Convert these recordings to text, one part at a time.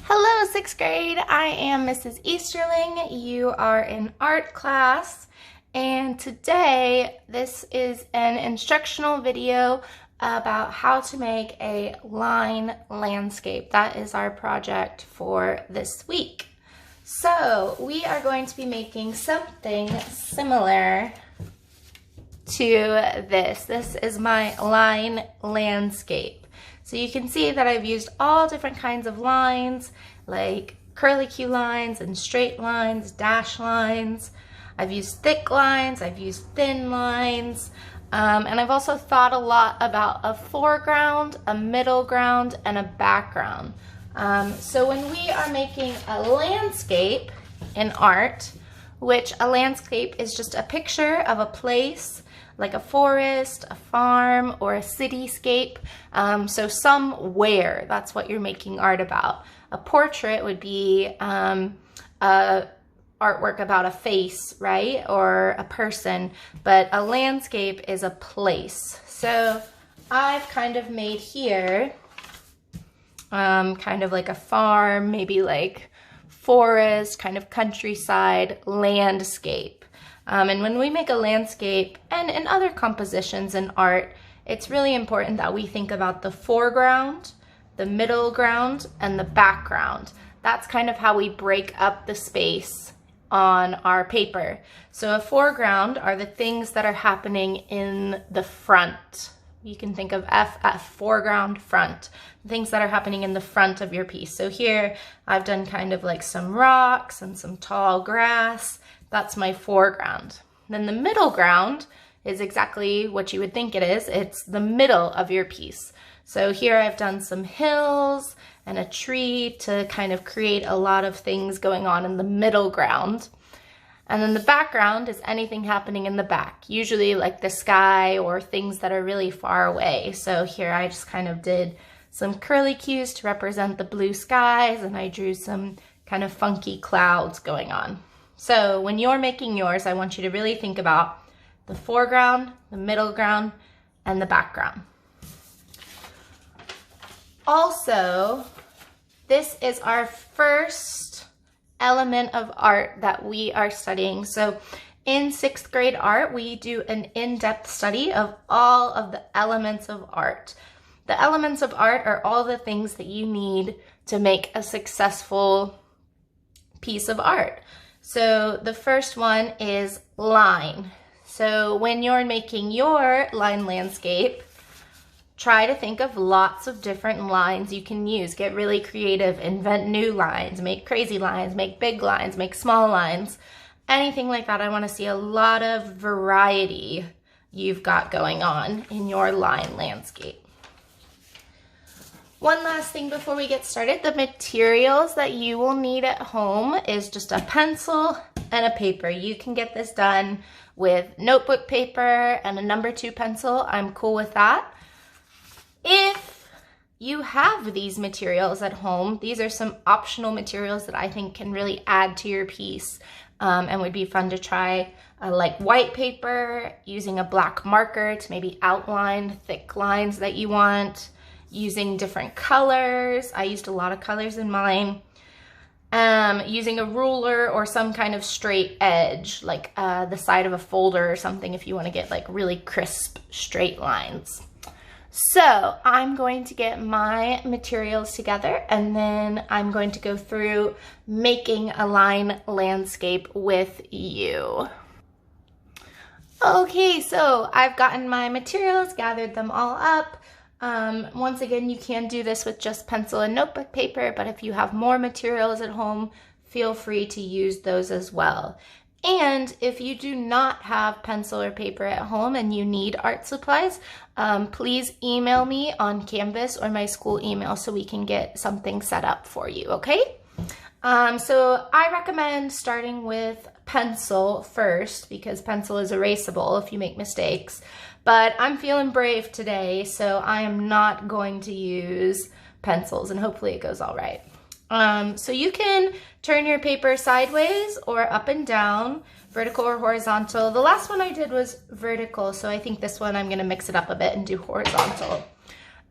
Hello, sixth grade. I am Mrs. Easterling. You are in art class, and today this is an instructional video about how to make a line landscape. That is our project for this week. So we are going to be making something similar to this. This is my line landscape. So you can see that I've used all different kinds of lines, like curlicue lines and straight lines, dash lines. I've used thick lines, I've used thin lines, and I've also thought a lot about a foreground, a middle ground, and a background. So when we are making a landscape in art, which a landscape is just a picture of a place, like a forest, a farm, or a cityscape. So somewhere, that's what you're making art about. A portrait would be a artwork about a face, right? Or a person, but a landscape is a place. So I've kind of made here kind of like a farm, maybe like forest, kind of countryside landscape. And when we make a landscape and in other compositions in art, it's really important that we think about the foreground, the middle ground, and the background. That's kind of how we break up the space on our paper. So a foreground are the things that are happening in the front. You can think of foreground, front, things that are happening in the front of your piece. So here I've done kind of like some rocks and some tall grass. That's my foreground. Then the middle ground is exactly what you would think it is. It's the middle of your piece. So here I've done some hills and a tree to kind of create a lot of things going on in the middle ground. And then the background is anything happening in the back, usually like the sky or things that are really far away. So here I just kind of did some curlicues to represent the blue skies, and I drew some kind of funky clouds going on. So when you're making yours, I want you to really think about the foreground, the middle ground, and the background. Also, this is our first element of art that we are studying. So in sixth grade art, we do an in-depth study of all of the elements of art. The elements of art are all the things that you need to make a successful piece of art. So the first one is line. So when you're making your line landscape, try to think of lots of different lines you can use. Get really creative, invent new lines, make crazy lines, make big lines, make small lines, anything like that. I want to see a lot of variety you've got going on in your line landscape. One last thing before we get started, the materials that you will need at home is just a pencil and a paper. You can get this done with notebook paper and a number 2 pencil. I'm cool with that. If you have these materials at home, these are some optional materials that I think can really add to your piece and would be fun to try, like white paper, using a black marker to maybe outline thick lines that you want, using different colors. I used a lot of colors in mine. Using a ruler or some kind of straight edge, like the side of a folder or something if you want to get like really crisp straight lines. So I'm going to get my materials together, and then I'm going to go through making a line landscape with you. Okay, so I've gotten my materials, gathered them all up. Once again, you can do this with just pencil and notebook paper, but if you have more materials at home, feel free to use those as well. And if you do not have pencil or paper at home and you need art supplies, please email me on Canvas or my school email so we can get something set up for you, okay? So I recommend starting with pencil first because pencil is erasable if you make mistakes. But I'm feeling brave today, so I am not going to use pencils, and hopefully it goes all right. So you can turn your paper sideways or up and down, vertical or horizontal. The last one I did was vertical, so I think this one I'm gonna mix it up a bit and do horizontal.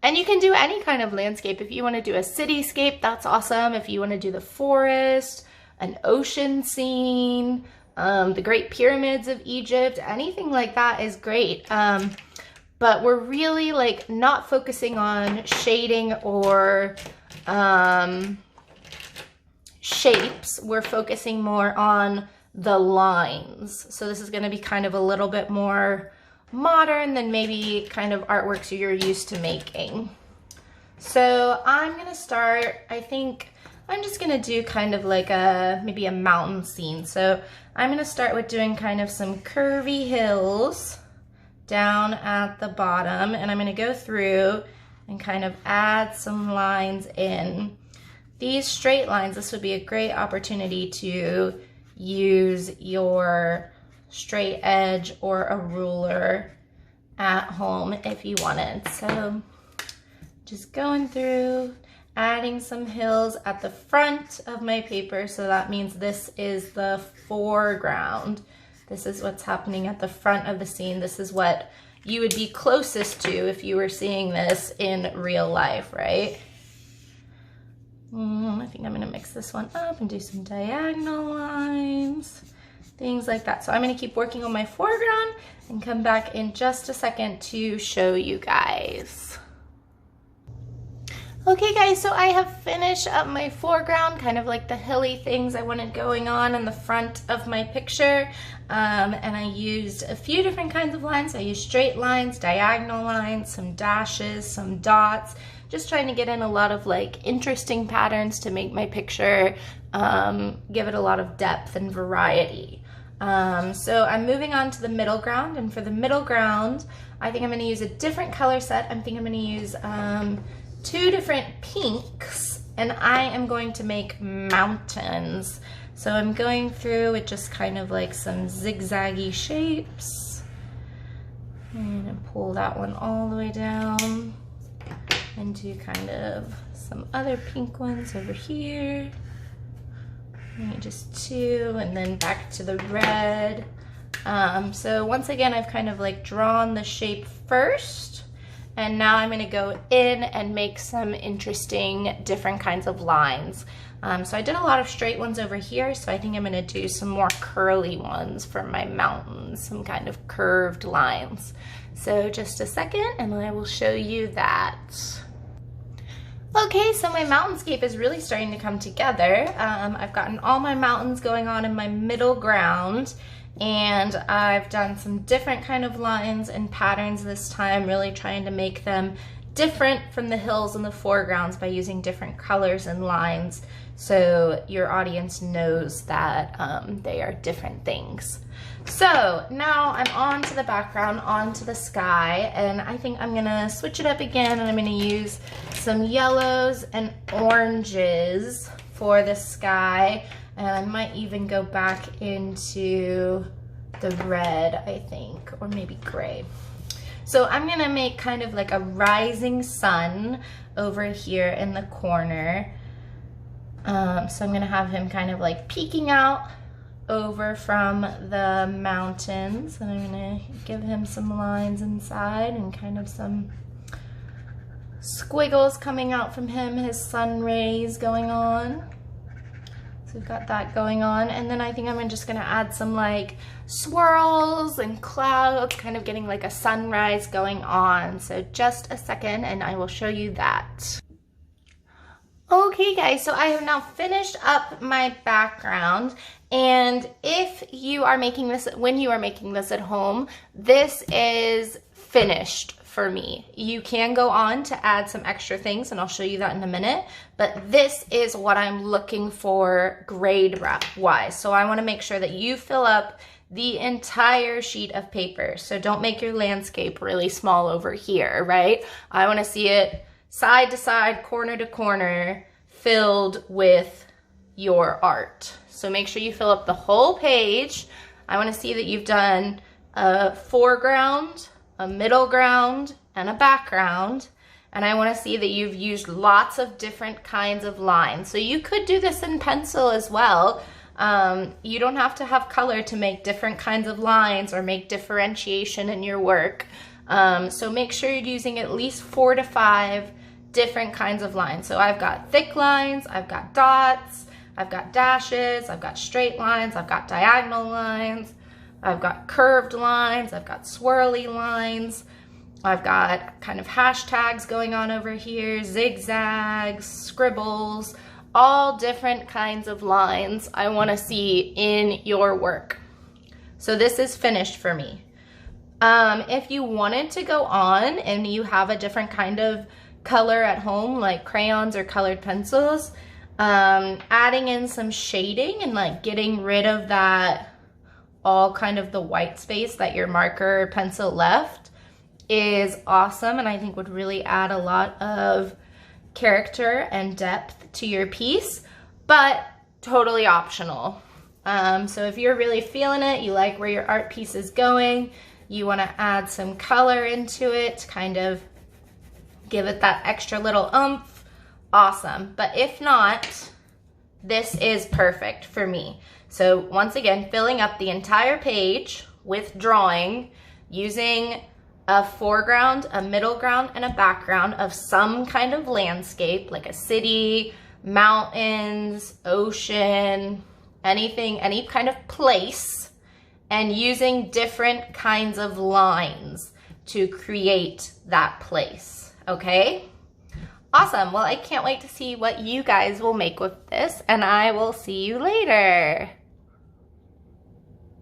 And you can do any kind of landscape. If you want to do a cityscape, that's awesome. If you want to do the forest, an ocean scene, the Great Pyramids of Egypt, anything like that is great. But we're really like not focusing on shading or shapes. We're focusing more on the lines. So this is going to be kind of a little bit more modern than maybe kind of artworks you're used to making. So I'm going to start, I think I'm just going to do kind of like maybe a mountain scene. So I'm going to start with doing kind of some curvy hills down at the bottom, and I'm going to go through and kind of add some lines in. These straight lines, this would be a great opportunity to use your straight edge or a ruler at home if you wanted. So just going through, adding some hills at the front of my paper. So that means this is the foreground. This is what's happening at the front of the scene. This is what you would be closest to if you were seeing this in real life, right? I think I'm gonna mix this one up and do some diagonal lines, things like that. So I'm gonna keep working on my foreground and come back in just a second to show you guys. Okay guys, so I have finished up my foreground, kind of like the hilly things I wanted going on in the front of my picture. And I used a few different kinds of lines. I used straight lines, diagonal lines, some dashes, some dots, just trying to get in a lot of like interesting patterns to make my picture give it a lot of depth and variety. So I'm moving on to the middle ground, and for the middle ground, I think I'm gonna use a different color set. I think I'm gonna use 2 different pinks, and I am going to make mountains. So I'm going through with just kind of like some zigzaggy shapes. I'm gonna pull that one all the way down and do kind of some other pink ones over here. Just 2, and then back to the red. So once again, I've kind of like drawn the shape first, and now I'm gonna go in and make some interesting different kinds of lines. So I did a lot of straight ones over here, so I think I'm gonna do some more curly ones for my mountains, some kind of curved lines. So just a second and I will show you that. Okay, so my mountainscape is really starting to come together. I've gotten all my mountains going on in my middle ground, and I've done some different kind of lines and patterns this time, really trying to make them different from the hills and the foregrounds by using different colors and lines so your audience knows that they are different things. So now I'm on to the background, on to the sky, and I think I'm gonna switch it up again, and I'm gonna use some yellows and oranges for the sky, and I might even go back into the red, I think, or maybe gray. So I'm gonna make kind of like a rising sun over here in the corner. So I'm gonna have him kind of like peeking out over from the mountains, and I'm gonna give him some lines inside and kind of some squiggles coming out from him, his sun rays going on. So we've got that going on, and then I think I'm just gonna add some like swirls and clouds, kind of getting like a sunrise going on. So just a second and I will show you that. Okay guys, so I have now finished up my background, and if you are making this, when you are making this at home, this is finished for me. You can go on to add some extra things, and I'll show you that in a minute, but this is what I'm looking for grade wise. So I wanna make sure that you fill up the entire sheet of paper. So don't make your landscape really small over here, right? I wanna see it side to side, corner to corner, filled with your art. So make sure you fill up the whole page. I wanna see that you've done a foreground, a middle ground, and a background. And I wanna see that you've used lots of different kinds of lines. So you could do this in pencil as well. You don't have to have color to make different kinds of lines or make differentiation in your work. So make sure you're using at least 4 to 5 different kinds of lines. So I've got thick lines, I've got dots, I've got dashes, I've got straight lines, I've got diagonal lines, I've got curved lines, I've got swirly lines, I've got kind of hashtags going on over here, zigzags, scribbles, all different kinds of lines I want to see in your work. So this is finished for me. If you wanted to go on and you have a different kind of color at home, like crayons or colored pencils, adding in some shading and like getting rid of that all kind of the white space that your marker or pencil left is awesome, and I think would really add a lot of character and depth to your piece, but totally optional. So if you're really feeling it, you like where your art piece is going, you want to add some color into it to kind of give it that extra little oomph, awesome. But if not, this is perfect for me. So once again, filling up the entire page with drawing using a foreground, a middle ground, and a background of some kind of landscape, like a city, mountains, ocean, anything, any kind of place, and using different kinds of lines to create that place. Okay? Awesome. Well, I can't wait to see what you guys will make with this, and I will see you later.